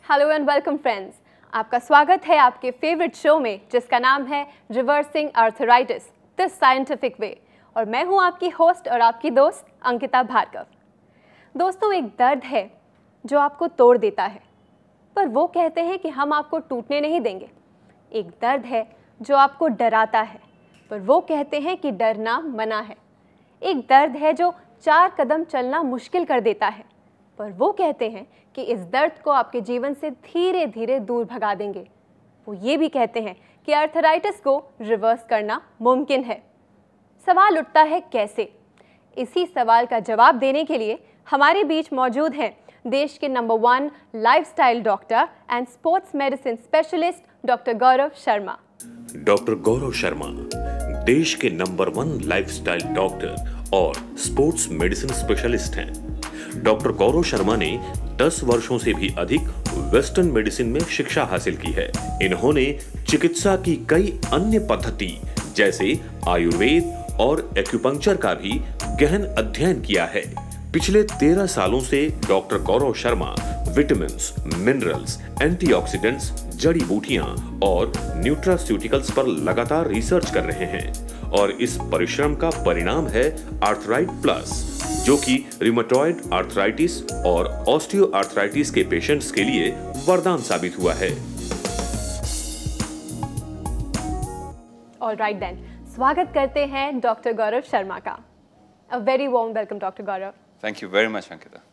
Hello and welcome friends, आपका स्वागत है आपके फेवरेट शो में जिसका नाम है reversing arthritis the scientific way. और मैं हूं आपकी होस्ट और आपकी दोस्त अंकिता भार्गव। दोस्तों, एक दर्द है जो आपको तोड़ देता है, पर वो कहते हैं कि हम आपको टूटने नहीं देंगे। एक दर्द है जो आपको डराता है, पर वो कहते हैं कि डरना मना है। एक दर्द है जो 4 कदम चलना मुश्किल कर देता है, पर वो कहते हैं कि इस दर्द को आपके जीवन से धीरे धीरे दूर भगा देंगे। वो ये भी कहते हैं कि आर्थराइटिस को रिवर्स करना मुमकिन है। सवाल उठता है कैसे? इसी सवाल का जवाब देने के लिए हमारे बीच मौजूद हैं देश के number 1 lifestyle doctor and sports medicine specialist doctor Gaurav Sharma. Doctor Gaurav Sharma देश के नंबर 1 लाइफस्टाइल डॉक्टर और स्पोर्ट्स मेडिसिन स्पेशलिस्ट हैं। डॉक्टर गौरव शर्मा ने 10 वर्षों से भी अधिक वेस्टर्न मेडिसिन में शिक्षा हासिल की है। इन्होंने चिकित्सा की कई अन्य पद्धति जैसे आयुर्वेद और एक्यूपंक्चर का भी गहन अध्ययन किया है। पिछले 13 सालों से doctor Gaurav Sharma vitamins, minerals, antioxidants, जड़ी बूटियां और न्यूट्रास्यूटिकल्स पर लगातार रिसर्च कर रहे हैं और इस परिश्रम का परिणाम है आर्थराइट प्लस, जो कि रिमेटॉइड आर्थराइटिस और ऑस्टियो आर्थराइटिस के पेशेंट्स के लिए वरदान साबित हुआ है। ऑलराइट देन, स्वागत करते हैं डॉक्टर गौरव शर्मा का। अ very warm welcome doctor Gaurav. Thank you very much Ankita.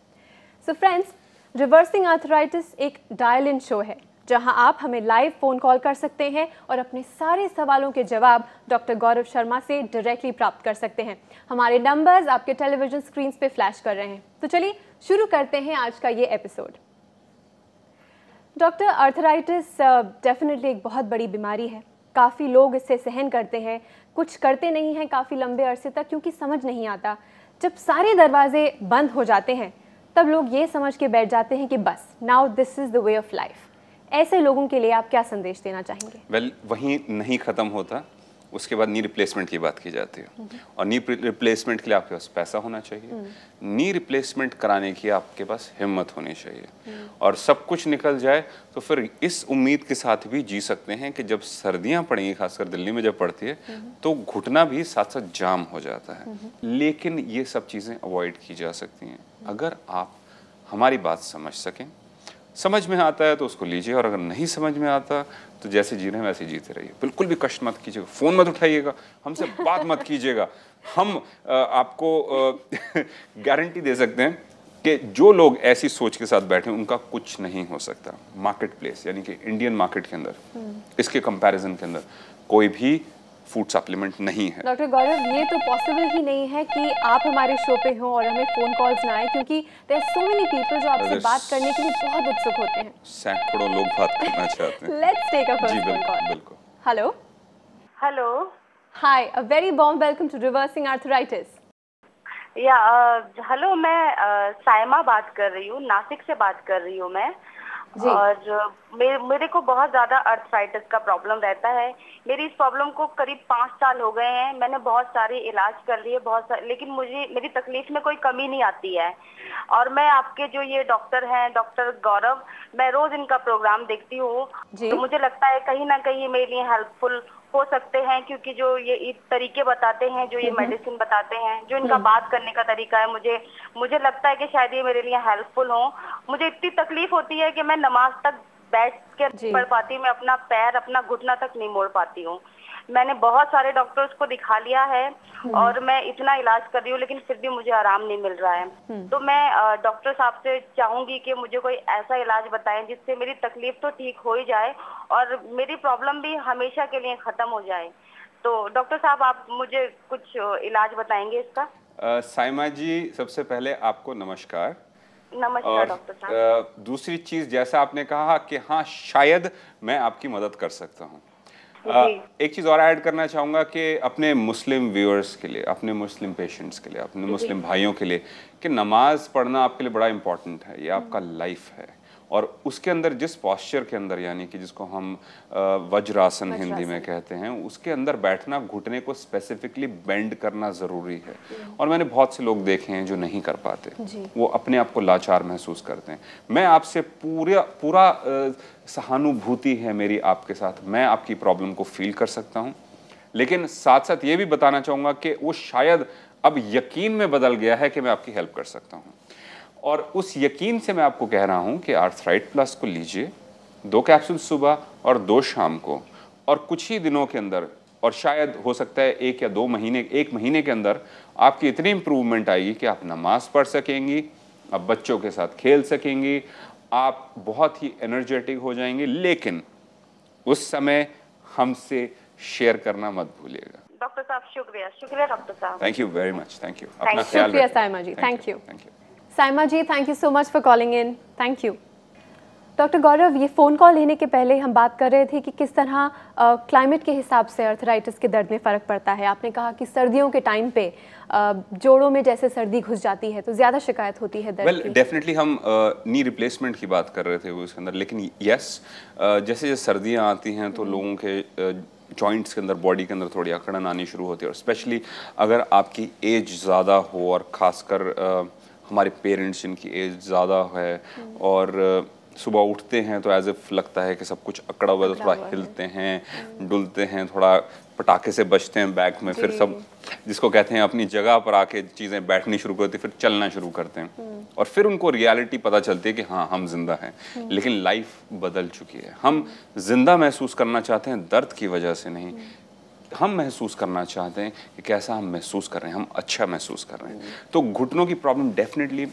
So friends, reversing arthritis एक डायल इन शो है जहां आप हमें लाइव फोन कॉल कर सकते हैं और अपने सारे सवालों के जवाब डॉक्टर गौरव शर्मा से डायरेक्टली प्राप्त कर सकते हैं। हमारे नंबर्स आपके टेलीविजन स्क्रीन पे फ्लैश कर रहे हैं। तो चलिए शुरू करते हैं आज का ये एपिसोड। डॉक्टर, आर्थराइटिस डेफिनेटली एक बहुत बड़ी बीमारी है। काफ़ी लोग इससे सहन करते हैं, कुछ करते नहीं हैं काफ़ी लंबे अरसे तक क्योंकि समझ नहीं आता। जब सारे दरवाजे बंद हो जाते हैं तब लोग ये समझ के बैठ जाते हैं कि बस now this is the way of life. ऐसे लोगों के लिए आप क्या संदेश देना चाहेंगे? वेल, वहीं नहीं ख़त्म होता, उसके बाद नी रिप्लेसमेंट की बात की जाती है और नी रिप्लेसमेंट के लिए आपके पास पैसा होना चाहिए। नी रिप्लेसमेंट कराने की आपके पास हिम्मत होनी चाहिए और सब कुछ निकल जाए तो फिर इस उम्मीद के साथ भी जी सकते हैं कि जब सर्दियां पड़ेंगी, खासकर दिल्ली में जब पड़ती है तो घुटना भी साथ साथ जाम हो जाता है। लेकिन ये सब चीज़ें अवॉइड की जा सकती हैं अगर आप हमारी बात समझ सकें। समझ में आता है तो उसको लीजिए और अगर नहीं समझ में आता तो जैसे जी रहे हैं वैसे जीते रहिए। बिल्कुल भी कष्ट मत कीजिएगा, फ़ोन मत उठाइएगा, हमसे बात मत कीजिएगा। हम आपको गारंटी दे सकते हैं कि जो लोग ऐसी सोच के साथ बैठे हैं उनका कुछ नहीं हो सकता। मार्केट प्लेस यानी कि इंडियन मार्केट के अंदर, इसके कंपैरिजन के अंदर कोई भी फूड सप्लीमेंट नहीं है। डॉक्टर गौरव, ये तो पॉसिबल ही नहीं है कि आप हमारे शो पे हो और हमें फ़ोन कॉल्स ना आए, क्योंकि there are so many people जो आपसे बात करने के लिए बहुत उत्सुक होते हैं। सैकड़ों लोग बात करना चाहते हैं। Let's take a first phone call. बिल्कुल। Hello hello, hi, a very warm welcome to reversing arthritis. या हेलो, मैं साइमा बात कर रही हूँ, नासिक से बात कर रही हूँ मैं। और मेरे को बहुत ज़्यादा आर्थराइटिस का प्रॉब्लम रहता है। मेरी इस प्रॉब्लम को करीब 5 साल हो गए हैं। मैंने बहुत सारे इलाज कर लिए, लेकिन मेरी तकलीफ में कोई कमी नहीं आती है। और मैं आपके जो ये डॉक्टर हैं, डॉक्टर गौरव, मैं रोज़ इनका प्रोग्राम देखती हूँ, तो मुझे लगता है कहीं ना कहीं मेरे लिए हेल्पफुल हो सकते हैं, क्योंकि जो ये तरीके बताते हैं, जो ये मेडिसिन बताते हैं, जो इनका बात करने का तरीका है, मुझे लगता है कि शायद ये मेरे लिए हेल्पफुल हो। मुझे इतनी तकलीफ होती है कि मैं नमाज तक बैठ के पढ़ पाती हूँ, मैं अपना पैर, अपना घुटना तक नहीं मोड़ पाती हूँ। मैंने बहुत सारे डॉक्टर्स को दिखा लिया है और मैं इतना इलाज कर रही हूँ, लेकिन फिर भी मुझे आराम नहीं मिल रहा है। तो मैं डॉक्टर साहब से चाहूंगी कि मुझे कोई ऐसा इलाज बताएं जिससे मेरी तकलीफ तो ठीक हो ही जाए और मेरी प्रॉब्लम भी हमेशा के लिए खत्म हो जाए। तो डॉक्टर साहब, आप मुझे कुछ इलाज बताएंगे इसका? साइमा जी, सबसे पहले आपको नमस्कार। नमस्कार डॉक्टर साहब। दूसरी चीज, जैसा आपने कहा कि हाँ शायद मैं आपकी मदद कर सकता हूँ, एक चीज़ और ऐड करना चाहूँगा कि अपने मुस्लिम व्यूअर्स के लिए, अपने मुस्लिम पेशेंट्स के लिए, अपने मुस्लिम भाइयों के लिए, कि नमाज पढ़ना आपके लिए बड़ा इम्पोर्टेंट है। ये आपका लाइफ है और उसके अंदर जिस पॉस्चर के अंदर, यानी कि जिसको हम वज्रासन हिंदी में कहते हैं, उसके अंदर बैठना, घुटने को स्पेसिफिकली बेंड करना ज़रूरी है। और मैंने बहुत से लोग देखे हैं जो नहीं कर पाते, वो अपने आप को लाचार महसूस करते हैं। मैं आपसे पूरा सहानुभूति है मेरी आपके साथ, मैं आपकी प्रॉब्लम को फील कर सकता हूँ, लेकिन साथ साथ ये भी बताना चाहूँगा कि वो शायद अब यकीन में बदल गया है कि मैं आपकी हेल्प कर सकता हूँ। और उस यकीन से मैं आपको कह रहा हूँ कि आर्थराइट प्लस को लीजिए, 2 कैप्सूल सुबह और 2 शाम को, और कुछ ही दिनों के अंदर, और शायद हो सकता है 1 या 2 महीने, 1 महीने के अंदर आपकी इतनी इम्प्रूवमेंट आएगी कि आप नमाज पढ़ सकेंगी, आप बच्चों के साथ खेल सकेंगी, आप बहुत ही एनर्जेटिक हो जाएंगी। लेकिन उस समय हमसे शेयर करना मत भूलिएगा। डॉक्टर साहब शुक्रिया, शुक्रिया डॉक्टर साहब। Thank you very much, thank you. अपना ख्याल शुक्रिया Saima ji, thank you. Saima ji, thank you so much for calling in, thank you. Doctor Gaurav, ये फ़ोन कॉल लेने के पहले हम बात कर रहे थे कि किस तरह क्लाइमेट के हिसाब से आर्थराइटिस के दर्द में फ़र्क पड़ता है। आपने कहा कि सर्दियों के टाइम पे जोड़ों में जैसे सर्दी घुस जाती है तो ज़्यादा शिकायत होती है दर्द की। डेफिनेटली हम नी रिप्लेसमेंट की बात कर रहे थे उसके अंदर, लेकिन यस, जैसे जैसे सर्दियाँ आती हैं तो लोगों के जॉइंट्स के अंदर, बॉडी के अंदर थोड़ी अकड़न आनी शुरू होती है। और स्पेशली अगर आपकी एज ज़्यादा हो, और ख़ासकर हमारे पेरेंट्स जिनकी एज ज़्यादा है और सुबह उठते हैं तो एज इफ लगता है कि सब कुछ अकड़ा हुआ है, तो थोड़ा हिलते हैं, डुलते हैं, थोड़ा पटाखे से बचते हैं बैक में, फिर सब जिसको कहते हैं अपनी जगह पर आके चीज़ें बैठनी शुरू करती, फिर चलना शुरू करते हैं, और फिर उनको रियलिटी पता चलती है कि हाँ हम जिंदा हैं, लेकिन लाइफ बदल चुकी है। हम जिंदा महसूस करना चाहते हैं दर्द की वजह से नहीं, हम महसूस करना चाहते हैं कि कैसा हम महसूस कर रहे हैं, हम अच्छा महसूस कर रहे हैं। तो घुटनों की प्रॉब्लम डेफिनेटली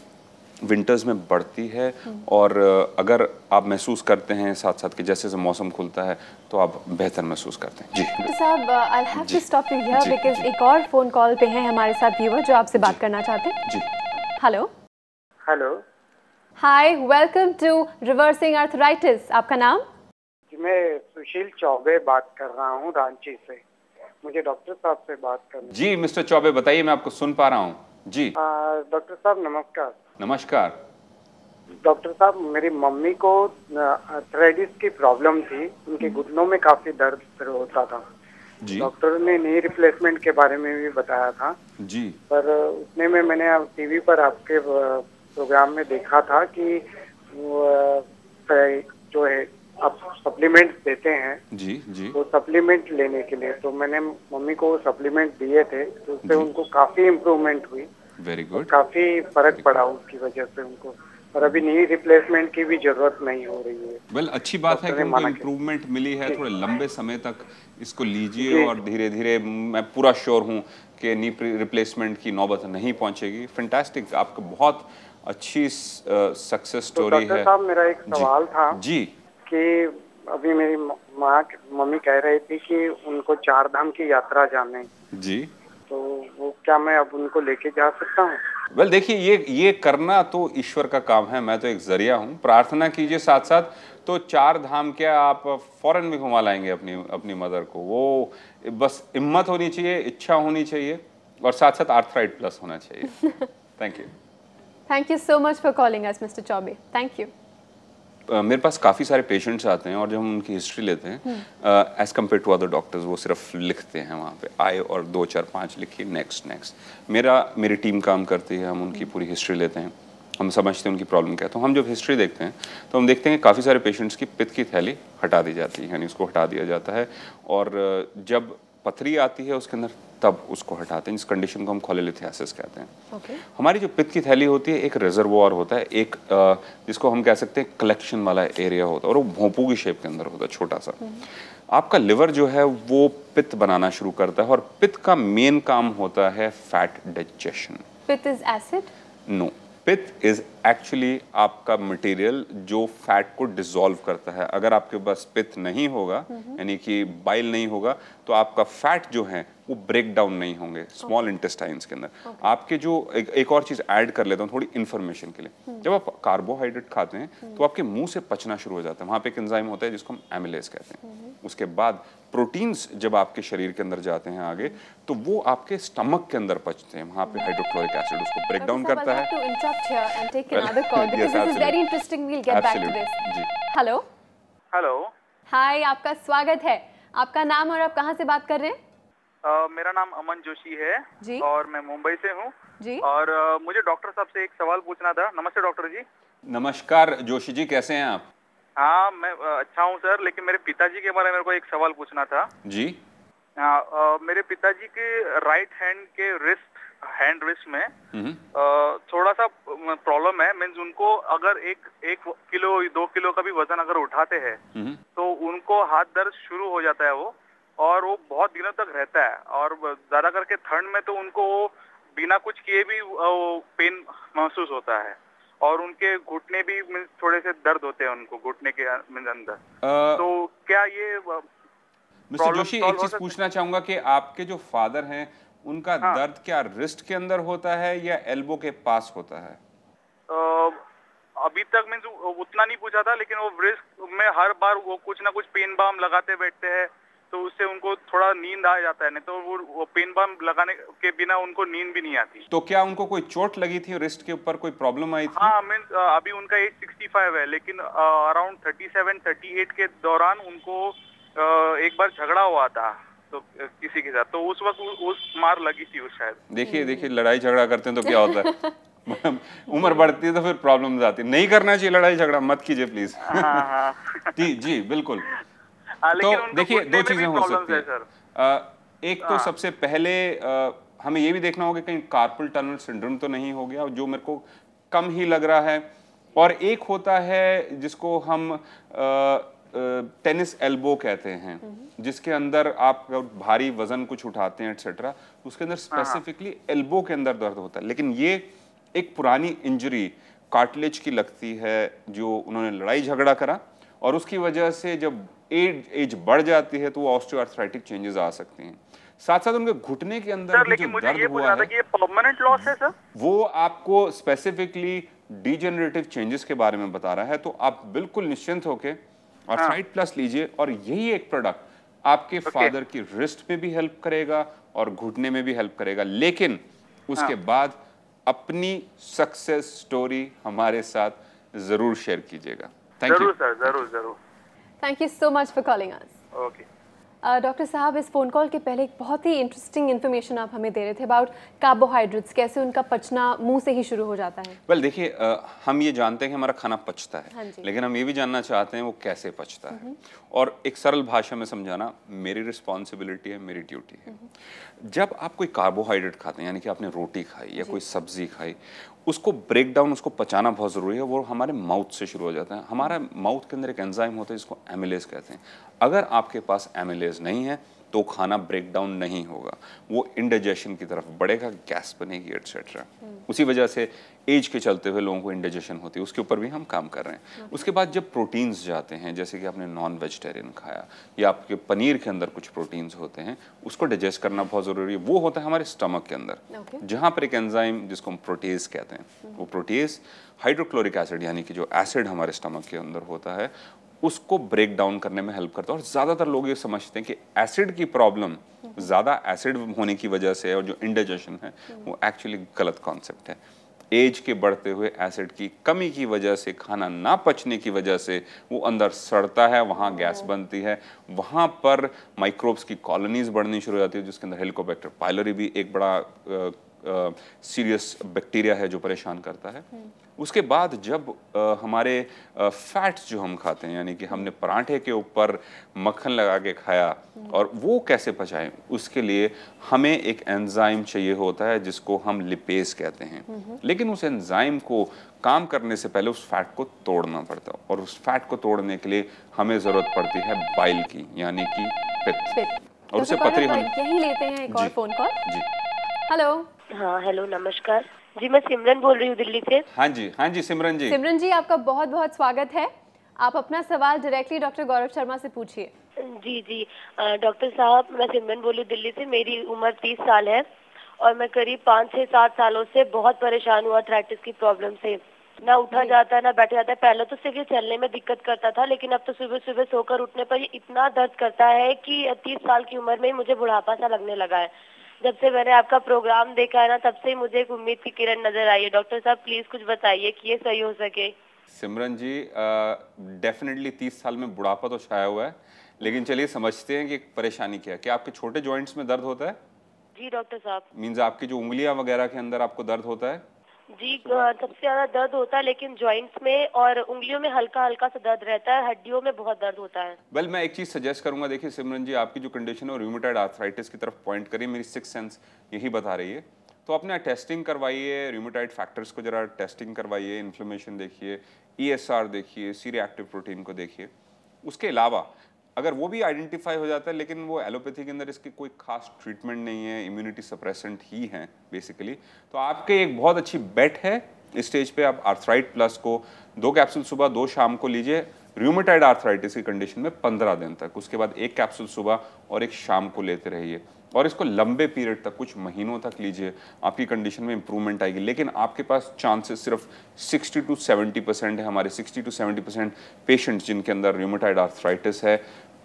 विंटर्स में बढ़ती है, और अगर आप महसूस करते हैं साथ साथ कि जैसे जैसे मौसम खुलता है तो आप बेहतर महसूस करते हैं। जी डॉक्टर साहब, I have to stop you here because एक और फोन कॉल पे है हमारे साथ व्यूअर जो आपसे बात करना चाहते हैं। जी, hello hello, hi, welcome to reversing arthritis. आपका नाम? मैं सुशील चौबे बात कर रहा हूँ रांची से। मुझे डॉक्टर साहब से बात करनी। जी मिस्टर चौबे, बताइए, मैं आपको सुन पा रहा हूँ। जी डॉक्टर साहब नमस्कार। नमस्कार। डॉक्टर साहब, मेरी मम्मी को आर्थराइटिस की प्रॉब्लम थी, उनके घुटनों में काफी दर्द होता था। जी। डॉक्टर ने नी रिप्लेसमेंट के बारे में भी बताया था जी। पर उतने में मैंने टीवी पर आपके प्रोग्राम में देखा था कि जो है आप सप्लीमेंट देते हैं। जी जी। वो सप्लीमेंट लेने के लिए तो मैंने मम्मी को सप्लीमेंट दिए थे, तो उससे उनको काफी इम्प्रूवमेंट हुई। Very good. काफी फर्क पड़ा उसकी वजह से उनको, और अभी नी रिप्लेसमेंट की भी जरूरत नहीं हो रही है। वेल, अच्छी बात है कि उनको इम्प्रूवमेंट मिली है। थोड़े लंबे समय तक इसको लीजिए और धीरे धीरे, मैं पूरा श्योर हूँ कि नी रिप्लेसमेंट की नौबत नहीं पहुँचेगी। फैंटास्टिक, आपका बहुत अच्छी सक्सेस स्टोरी है। साहब, मेरा एक सवाल था जी कि अभी मेरी मम्मी कह रही थी कि उनको 4 धाम की यात्रा जाने जी, तो वो क्या मैं अब उनको लेके जा सकता हूँ? वेल देखिए, ये करना तो ईश्वर का काम है, मैं तो एक जरिया हूँ। प्रार्थना कीजिए साथ साथ, तो 4 धाम क्या, आप फौरन में घुमा लाएंगे अपनी मदर को। वो बस हिम्मत होनी चाहिए, इच्छा होनी चाहिए, और साथ साथ आर्थराइट प्लस होना चाहिए। Thank you so much for calling us mister Choubey, thank you. मेरे पास काफ़ी सारे पेशेंट्स आते हैं, और जब हम उनकी हिस्ट्री लेते हैं as compare to other doctors, वो सिर्फ लिखते हैं वहाँ पे, आए और 2 4 5 लिखिए, नेक्स्ट। मेरी टीम काम करती है, हम उनकी पूरी हिस्ट्री लेते हैं, हम समझते हैं उनकी प्रॉब्लम क्या है। तो हम जब हिस्ट्री देखते हैं तो हम देखते हैं कि काफ़ी सारे पेशेंट्स की पित्त की थैली हटा दी जाती है, यानी उसको हटा दिया जाता है, और जब पथरी आती है उसके अंदर तब उसको हटाते हैं। इस कंडीशन को हम कोलेलिथियासिस कहते हैं। हमारी जो पित्त की थैली होती है, एक रिजर्वोयर होता है, एक जिसको हम कह सकते हैं कलेक्शन वाला एरिया होता है, और वो भोंपू की शेप के अंदर होता है, छोटा सा। आपका लिवर जो है वो पित्त बनाना शुरू करता है, और पित्त का मेन काम होता है फैट डाइजेशन। पित्त इज एसिड? नो, पित्त इज एक्चुअली आपका मटेरियल जो फैट को डिसॉल्व करता है। अगर आपके पास पित्त नहीं होगा, यानी कि बाइल नहीं होगा, तो आपका फैट जो है वो ब्रेक डाउन नहीं होंगे स्मॉल इंटेस्टाइन्स के अंदर। आपके जो एक और चीज ऐड कर लेता हूँ थोड़ी इन्फॉर्मेशन के लिए, जब आप कार्बोहाइड्रेट खाते हैं तो आपके मुंह से पचना शुरू हो जाता है। वहाँ पे एक एंजाइम होता है जिसको हम एमिलेज कहते हैं। उसके बाद प्रोटीन्स जब आपके शरीर के अंदर जाते हैं आगे, तो वो आपके स्टमक के अंदर पचते हैं। वहाँ पे हाइड्रोक्लोरिक एसिड उसको ब्रेक डाउन करता है। take another call because Yes, this is absolutely. very interesting. We'll get back to Absolutely. this. जी। Hello, hello. हाय, आपका स्वागत है। आपका नाम और आप कहाँ से बात कर रहे हैं? मेरा नाम अमन जोशी है जी। और मैं मुंबई से हूँ जी। और मुझे डॉक्टर साहब से एक सवाल पूछना था। नमस्ते डॉक्टर जी। नमस्कार जोशी जी, कैसे हैं आप? हाँ, मैं अच्छा हूँ सर, लेकिन मेरे पिताजी के बारे में मेरे को एक सवाल पूछना था। जी। हाँ, मेरे पिताजी के राइट हैंड के हैंड रिस्ट में थोड़ा सा प्रॉब्लम है। मीन्स उनको अगर एक किलो 2 किलो का भी वजन अगर उठाते हैं तो उनको हाथ दर्द शुरू हो जाता है वो, और वो बहुत दिनों तक रहता है। और ज्यादा करके ठंड में तो उनको बिना कुछ किए भी पेन महसूस होता है, और उनके घुटने भी थोड़े से दर्द होते हैं उनको घुटने के अंदर। तो क्या ये मिस्टर जोशी, एक चीज पूछना चाहूंगा कि आपके जो फादर हैं उनका दर्द क्या रिस्ट के अंदर होता है या एल्बो के पास होता है? अभी तक मीन्स उतना नहीं पूछा था, लेकिन वो रिस्ट में हर बार वो कुछ ना कुछ पेन बाम लगाते बैठते हैं, तो उससे उनको थोड़ा नींद आ जाता है। नहीं तो वो पेन बाम लगाने के बिना उनको नींद भी नहीं आती। तो क्या उनको कोई चोट लगी थी रिस्ट के ऊपर, कोई प्रॉब्लम आई थी? हाँ, मीन्स अभी उनका एज 65 है, लेकिन अराउंड 37-38 के दौरान उनको एक बार झगड़ा हुआ था तो किसी के साथ, तो उस वक्त उस मार लगी थी उस शायद। देखिए लड़ाई झगड़ा करते हैं तो क्या होता है उम्र बढ़ती है तो फिर प्रॉब्लम्स आती है। नहीं करना चाहिए लड़ाई झगड़ा, मत कीजिए प्लीज। जी जी बिल्कुल। तो देखिए, दो चीजें हो सकती है। एक तो सबसे पहले हमें ये भी देखना होगा कहीं कार्पल टनल सिंड्रोम तो नहीं हो गया, जो मेरे को कम ही लग रहा है। और एक होता है जिसको हम टेनिस एल्बो कहते हैं, जिसके अंदर आप भारी वजन कुछ उठाते हैं एटसेट्रा, उसके अंदर स्पेसिफिकली एल्बो के अंदर दर्द होता है। लेकिन ये एक पुरानी इंजरी कार्टिलेज की लगती है जो उन्होंने लड़ाई झगड़ा करा, और उसकी वजह से जब एज बढ़ जाती है तो वो ऑस्टियोआर्थराइटिक चेंजेस आ सकते हैं। साथ साथ उनके घुटने के अंदर भी जो दर्द हुआ है, ये परमानेंट लॉस है सर? वो आपको स्पेसिफिकली डिजेनरेटिव चेंजेस के बारे में बता रहा है। तो आप बिल्कुल निश्चिंत होके आर्थराइट प्लस लीजिए, और यही एक प्रोडक्ट आपके फादर की रिस्ट में भी हेल्प करेगा और घुटने में भी हेल्प करेगा। लेकिन उसके बाद अपनी सक्सेस स्टोरी हमारे साथ जरूर शेयर कीजिएगा। Thank you. जरूर सर, जरूर। Thank you so much for calling us. Okay. Doctor साहब, इस फ़ोन कॉल के पहले एक बहुत ही इंटरेस्टिंग इन्फॉर्मेशन आप हमें दे रहे थे अबाउट कार्बोहाइड्रेट्स, कैसे उनका पचना मुंह से ही शुरू हो जाता है। वेल देखिए, हम ये जानते हैं कि हमारा खाना पचता है, हाँ जी। लेकिन हम ये भी जानना चाहते हैं वो कैसे पचता है, और एक सरल भाषा में समझाना मेरी रिस्पॉन्सिबिलिटी है, मेरी ड्यूटी है। जब आप कोई कार्बोहाइड्रेट खाते हैं, यानी कि आपने रोटी खाई या कोई सब्जी खाई, उसको ब्रेक डाउन, उसको पचाना बहुत ज़रूरी है। वो हमारे माउथ से शुरू हो जाता है। हमारा माउथ के अंदर एक एंजाइम होता है जिसको एमिलेज कहते हैं। अगर आपके पास एमिलेज नहीं है तो खाना ब्रेक डाउन नहीं होगा, वो इंडाइजेशन की तरफ बढ़ेगा, गैस बनेगी एटसेट्रा। उसी वजह से एज के चलते हुए लोगों को इंडाइजेशन होती है, उसके ऊपर भी हम काम कर रहे हैं। उसके बाद जब प्रोटीन्स जाते हैं, जैसे कि आपने नॉन वेजिटेरियन खाया या आपके पनीर के अंदर कुछ प्रोटीन्स होते हैं, उसको डाइजेस्ट करना बहुत ज़रूरी है। वो होता है हमारे स्टमक के अंदर, जहाँ पर एक एंजाइम जिसको हम प्रोटेज कहते हैं, वो प्रोटेज हाइड्रोक्लोरिक एसिड यानी कि जो एसिड हमारे स्टमक के अंदर होता है उसको ब्रेक डाउन करने में हेल्प करता है। और ज़्यादातर लोग ये समझते हैं कि एसिड की प्रॉब्लम ज़्यादा एसिड होने की वजह से और जो इंडाइजेशन है वो एक्चुअली गलत कॉन्सेप्ट है। एज के बढ़ते हुए एसिड की कमी की वजह से, खाना ना पचने की वजह से वो अंदर सड़ता है, वहाँ गैस बनती है, वहाँ पर माइक्रोब्स की कॉलोनीज बढ़नी शुरू हो जाती है, जिसके अंदर हेलिकोबैक्टर पाइलोरी भी एक बड़ा सीरियस बैक्टीरिया है जो परेशान करता है। उसके बाद जब हमारे फैट्स जो हम खाते हैं, यानी कि हमने पराठे के ऊपर मक्खन लगा के खाया, और वो कैसे पचाएं, उसके लिए हमें एक एंजाइम चाहिए होता है जिसको हम लिपेज कहते हैं। लेकिन उस एंजाइम को काम करने से पहले उस फैट को तोड़ना पड़ता है, और उस फैट को तोड़ने के लिए हमें ज़रूरत पड़ती है बाइल की, यानी कि पित्त, और उसे पथरी होने। यही लेते हैं एक और फोन कॉल। जी हेलो। हाँ हेलो, नमस्कार जी, मैं सिमरन बोल रही हूँ दिल्ली से। हाँ जी सिमरन जी। सिमरन जी, आपका बहुत बहुत स्वागत है। आप अपना सवाल डायरेक्टली डॉक्टर गौरव शर्मा से पूछिए। जी डॉक्टर साहब, मैं सिमरन बोल रही हूँ दिल्ली से। मेरी उम्र 30 साल है और मैं करीब 5 से 7 सालों से बहुत परेशान हुआ आर्थराइटिस की प्रॉब्लम से। ना उठा जाता है ना बैठा जाता है। पहले तो सिर्फ ये चलने में दिक्कत करता था, लेकिन अब तो सुबह सुबह सोकर उठने पर ये इतना दर्द करता है कि 30 साल की उम्र में ही मुझे बुढ़ापा सा लगने लगा है। जब से मैंने आपका प्रोग्राम देखा है ना, तब से ही मुझे एक उम्मीद की किरण नजर आई है। डॉक्टर साहब प्लीज कुछ बताइए कि ये सही हो सके। सिमरन जी, डेफिनेटली 30 साल में बुढ़ापा तो छाया हुआ है, लेकिन चलिए समझते हैं कि परेशानी क्या है। क्या आपके छोटे जॉइंट्स में दर्द होता है? जी डॉक्टर साहब। मींस आपकी जो उंगलियां वगैरह के अंदर आपको दर्द होता है? जी सबसे ज्यादा दर्द होता है, लेकिन जॉइंट्स में और उंगलियों में हल्का हल्का सा दर्द रहता है, हड्डियों में बहुत दर्द होता है। वेल, मैं एक चीज सजेस्ट करूंगा। देखिए सिमरन जी, आपकी जो कंडीशन है रूमेटॉइड आर्थराइटिस की तरफ पॉइंट करिए, मेरी सिक्स सेंस यही बता रही है। तो अपने टेस्टिंग करवाइए, रूमेटॉइड फैक्टर्स को जरा टेस्टिंग करवाइए, इन्फ्लेमेशन देखिए, ESR देखिए, सी रिएक्टिव प्रोटीन को देखिए। उसके अलावा अगर वो भी आइडेंटिफाई हो जाता है, लेकिन वो एलोपैथी के अंदर इसकी कोई खास ट्रीटमेंट नहीं है, इम्यूनिटी सप्रेसेंट ही है बेसिकली, तो आपके एक बहुत अच्छी बेट है इस स्टेज पे। आप आर्थराइट प्लस को 2 कैप्सूल सुबह 2 शाम को लीजिए रूमेटॉइड आर्थराइटिस की कंडीशन में 15 दिन तक। उसके बाद 1 कैप्सूल सुबह और 1 शाम को लेते रहिए, और इसको लंबे पीरियड तक, कुछ महीनों तक लीजिए। आपकी कंडीशन में इंप्रूवमेंट आएगी। लेकिन आपके पास चांसेस सिर्फ 60 to 70% है। हमारे 60 to 70% पेशेंट्स जिनके अंदर रूमेटॉइड आर्थराइटिस है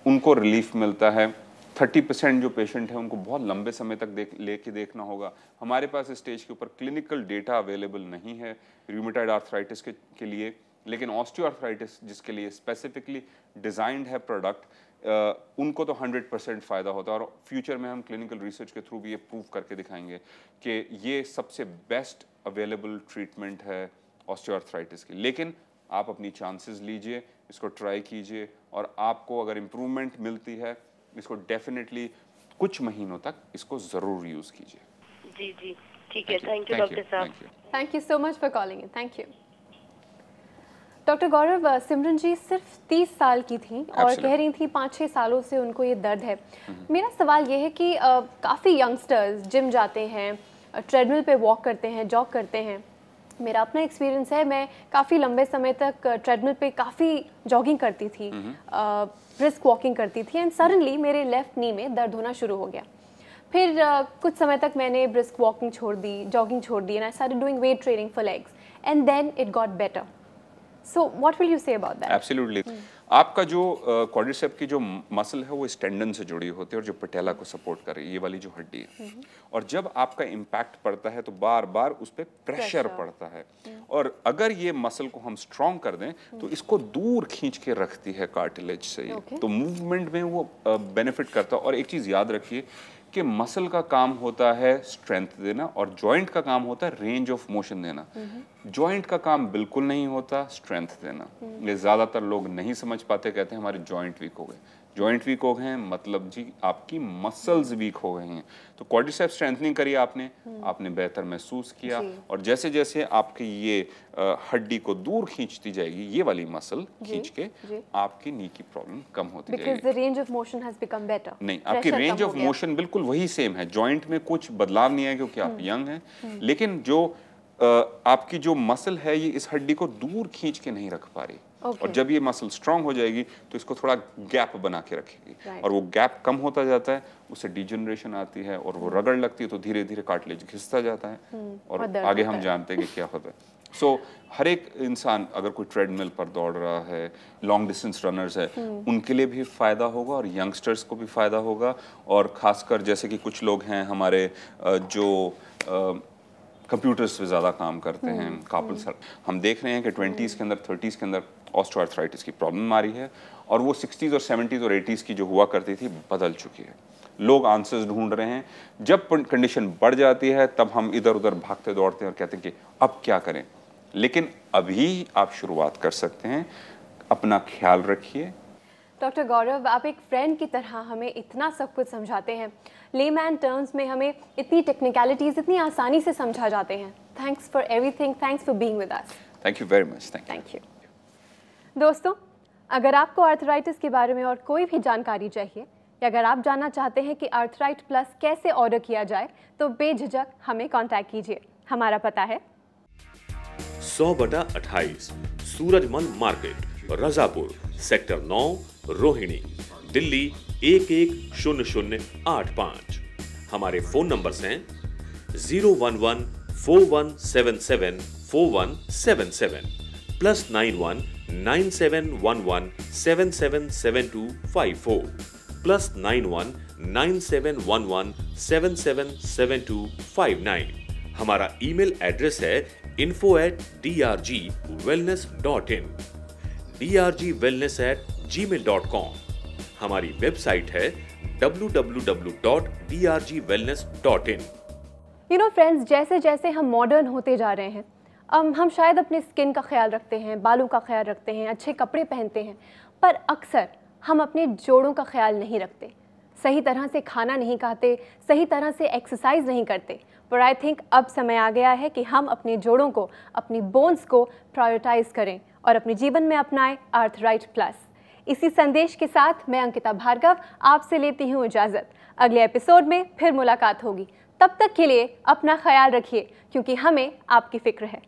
उनको रिलीफ मिलता है। 30% जो पेशेंट है उनको बहुत लंबे समय तक लेके देखना होगा। हमारे पास इस स्टेज के ऊपर क्लिनिकल डेटा अवेलेबल नहीं है रूमेटॉइड आर्थराइटिस के लिए, लेकिन ऑस्टियोआर्थराइटिस जिसके लिए स्पेसिफिकली डिजाइंड है प्रोडक्ट, उनको तो 100% फ़ायदा होता है। और फ्यूचर में हम क्लिनिकल रिसर्च के थ्रू भी ये प्रूव करके दिखाएंगे कि ये सबसे बेस्ट अवेलेबल ट्रीटमेंट है ऑस्टियोआर्थराइटिस की। लेकिन आप अपनी चांसेस लीजिए, इसको ट्राई कीजिए, और आपको अगर इम्प्रूवमेंट मिलती है इसको डेफिनेटली कुछ महीनों तक इसको ज़रूर यूज़ कीजिए। जी जी ठीक है, थैंक यू डॉक्टर साहब। Thank you so much for calling in. Thank you doctor Gaurav. Simran ji सिर्फ 30 साल की थी और कह रही थी 5-6 सालों से उनको ये दर्द है। मेरा सवाल ये है कि काफ़ी यंगस्टर्स जिम जाते हैं, ट्रेडमिल पे वॉक करते हैं, जॉग करते हैं। मेरा अपना एक्सपीरियंस है, मैं काफ़ी लंबे समय तक ट्रेडमिल पे काफ़ी जॉगिंग करती थी, ब्रिस्क वॉकिंग करती थी, एंड सडनली मेरे लेफ़्ट नी में दर्द होना शुरू हो गया। फिर कुछ समय तक मैंने ब्रिस्क वॉकिंग छोड़ दी, जॉगिंग छोड़ दी, and I started doing weight training for legs, and then it got better. So what will you say about that? Absolutely. आपका जो क्वाड्रिसेप की जो मसल है वो इस टेंडन से जुड़ी होती है और जो पटेला को सपोर्ट कर रही है, ये वाली जो हड्डी है। और जब आपका इम्पैक्ट पड़ता है तो बार बार उस पर प्रेशर पड़ता है, और अगर ये मसल को हम स्ट्रॉन्ग कर दें तो इसको दूर खींच के रखती है कार्टिलेज से, तो मूवमेंट में वो बेनिफिट करता है। और एक चीज़ याद रखिए कि मसल का काम होता है स्ट्रेंथ देना और जॉइंट का काम होता है रेंज ऑफ मोशन देना। जॉइंट का काम बिल्कुल नहीं होता स्ट्रेंथ देना। ये ज़्यादातर लोग नहीं समझ पाते, कहते हैं हमारे जॉइंट वीक हो गए। जॉइंट वीक हो गए हैं मतलब जी आपकी मसल्स वीक हो गए हैं। तो क्वाड्रिसेप स्ट्रेंथनिंग करिए आपने बेहतर महसूस किया, और जैसे जैसे आपकी ये हड्डी को दूर खींचती जाएगी, ये वाली मसल खींच के आपकी नी की प्रॉब्लम कम होती जाएगी। Because the range of motion has become better. नहीं, आपकी रेंज ऑफ मोशन बिल्कुल वही सेम है, जॉइंट में कुछ बदलाव नहीं है क्योंकि आप यंग हैं, लेकिन जो आपकी जो मसल है ये इस हड्डी को दूर खींच के नहीं रख पा रही। और जब ये मसल स्ट्रांग हो जाएगी तो इसको थोड़ा गैप बना के रखेगी, और वो गैप कम होता जाता है, उससे डिजनरेशन आती है और वो रगड़ लगती है, तो धीरे धीरे कार्टिलेज घिसता जाता है और आगे हम जानते हैं कि क्या होता है। सो हर एक इंसान अगर कोई ट्रेडमिल पर दौड़ रहा है, लॉन्ग डिस्टेंस रनर्स है, उनके लिए भी फ़ायदा होगा और यंगस्टर्स को भी फ़ायदा होगा। और ख़ासकर जैसे कि कुछ लोग हैं हमारे जो कंप्यूटर्स पे ज़्यादा काम करते हैं, कापल सर, हम देख रहे हैं कि 20s के अंदर 30s के अंदर ऑस्टियोआर्थराइटिस की प्रॉब्लम आ रही है, और वो 60s और 70s और 80s की जो हुआ करती थी बदल चुकी है। लोग आंसर्स ढूंढ रहे हैं। जब कंडीशन बढ़ जाती है तब हम इधर उधर भागते दौड़ते हैं और कहते हैं कि अब क्या करें, लेकिन अभी आप शुरुआत कर सकते हैं। अपना ख्याल रखिए। डॉक्टर गौरव, आप एक फ्रेंड की तरह हमें इतना सब कुछ समझाते हैं, लेमैन टर्म्स में हमें इतनी टेक्निकलिटीज़ इतनी आसानी से समझा जाते हैं। Thanks for everything, thanks for being with us. Thank you very much. Thank you. दोस्तों, अगर आपको आर्थराइटिस के बारे में और कोई भी जानकारी चाहिए, या अगर आप जानना चाहते हैं कि आर्थराइट प्लस कैसे ऑर्डर किया जाए, तो बेझिझक हमें कॉन्टैक्ट कीजिए। हमारा पता है 100/28 सूरजमल मार्केट, रजापुर, सेक्टर 9, रोहिणी, दिल्ली 110085। हमारे फोन नंबर्स हैं 01141774177 +91 9711 777254। +91 9711 777259। हमारा ईमेल एड्रेस है info@drgwellness.in, drgwellness@gmail.com। हमारी वेबसाइट है www.drgwellness.in। फ्रेंड्स, जैसे जैसे हम मॉडर्न होते जा रहे हैं, हम शायद अपनी स्किन का ख्याल रखते हैं, बालों का ख्याल रखते हैं, अच्छे कपड़े पहनते हैं, पर अक्सर हम अपने जोड़ों का ख्याल नहीं रखते, सही तरह से खाना नहीं खाते, सही तरह से एक्सरसाइज नहीं करते। पर आई थिंक अब समय आ गया है कि हम अपने जोड़ों को, अपनी बोन्स को प्रायोरिटाइज करें और अपने जीवन में अपनाएं आर्थराइट प्लस। इसी संदेश के साथ मैं अंकिता भार्गव आपसे लेती हूँ इजाज़त। अगले एपिसोड में फिर मुलाकात होगी। तब तक के लिए अपना ख्याल रखिए, क्योंकि हमें आपकी फिक्र है।